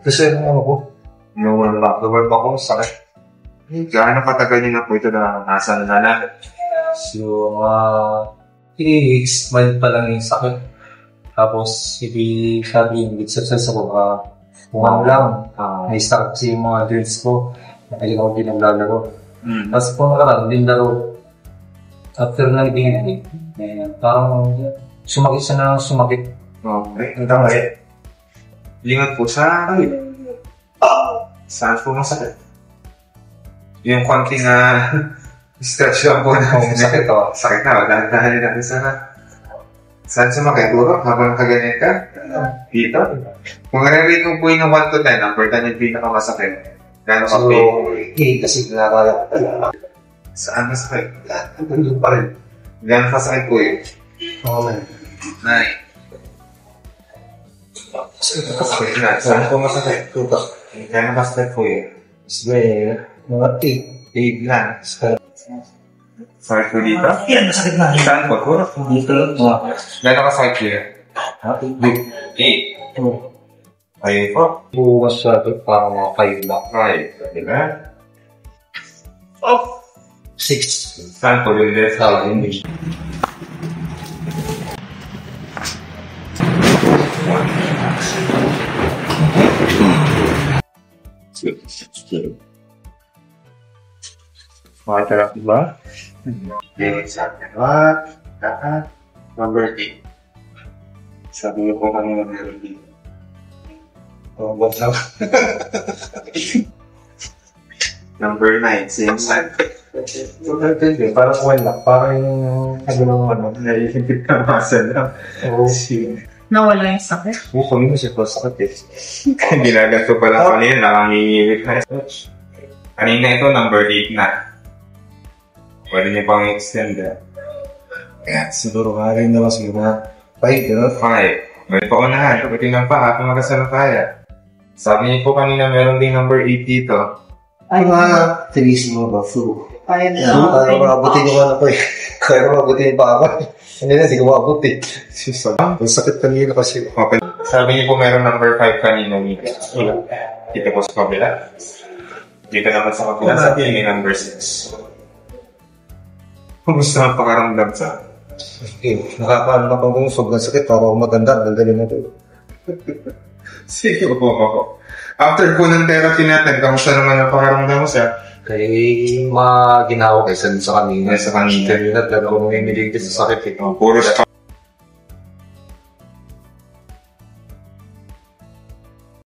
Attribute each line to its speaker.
Speaker 1: Kasi ano ko,
Speaker 2: Yung back to work ako, sakit. Gaano katagal niyo na po ito na nasa na?
Speaker 1: so, 3 weeks, mild pa lang yung sakit. Tapos, hindi sabi yung exercise ako, kung ano lang, may start kasi yung mga drills ko, nakalik ako din ang lalaro. Tapos kung nakaraan, din laro, after na naging, parang sumakit siya na sumakit.
Speaker 2: Okay, hanggang ngayon. Lingat po sa saan po masakit? Yung konting stretch lang po na sakit o. Sakit na, dahan-dahan natin sana. Saan sumakit? Puro, habang kaganyan ka? Dito? Kung re-rate mo po yung 1 to 10, number 10 yung pinakamasakit. Gano'n ka po?
Speaker 1: Kasi nakakala ko.
Speaker 2: Saan masakit?
Speaker 1: Nandun pa rin.
Speaker 2: Gano'n kasakit po yun?
Speaker 1: Oo, man.
Speaker 2: 9. Sakit na. Saan po masakit? Gano'n kasakit po yun?
Speaker 1: Sige, mga
Speaker 2: 8 lang. Sakit po dito?
Speaker 1: Yan, masakit na.
Speaker 2: Saan po? Puro?
Speaker 1: Dito,
Speaker 2: Gano'n kasakit po yun? 8. Ayun po.
Speaker 1: bukas sa ito, parang mga 5 na.
Speaker 2: 5. Diba?
Speaker 1: 6.
Speaker 2: Saan po yung left?
Speaker 1: Hindi.
Speaker 2: Makatarap diba? Okay, sabi ba? Number 8. Sabi niyo po kanina meron dito.
Speaker 1: Bukas lang.
Speaker 2: Number 9, same side.
Speaker 1: Parang wala. Parang ano,
Speaker 2: Naiipit ka muscle lang.
Speaker 1: Oo.
Speaker 3: Nawala yung sakit.
Speaker 1: Kami kasi po sakit eh.
Speaker 2: Ginaganto pa lang kanina, nakangingibit na. Kanina ito, number 8 na. Pwede niyo pang extend eh.
Speaker 1: Kaya siguro nga rin naman siguro 5, gano'n.
Speaker 2: 5. May paunahan, pwede lang pa, ako makasama kaya. Sabi niyo po kanina, meron din number 8 dito.
Speaker 1: Ay, mga tigisin mo ba? Flu.
Speaker 3: Ayun
Speaker 1: Kaya makabutin yung ano ko eh. Kaya makabutin yung paa ko eh. Hindi na, hindi ko makabut eh. Ang sakit kanina kasi.
Speaker 2: Okay. Sabi niyo po meron number 5 kanina dito. Dito po sa kabila. Dito naman sa kabila, sabi niyo number 6. Kumusta ang pakaramdam sa?
Speaker 1: Nakakaano na kung sobrang sakit. Para maganda, daldalin na ito.
Speaker 2: Sige po ako. After po ng therapy natin, kamusta naman ang pakaramdam mo siya?
Speaker 1: Kaya mga ginawa kaysa sa kanina.
Speaker 2: Sa kanina.
Speaker 1: Kanina talaga kung may miligid sa sakit eh.
Speaker 2: Puro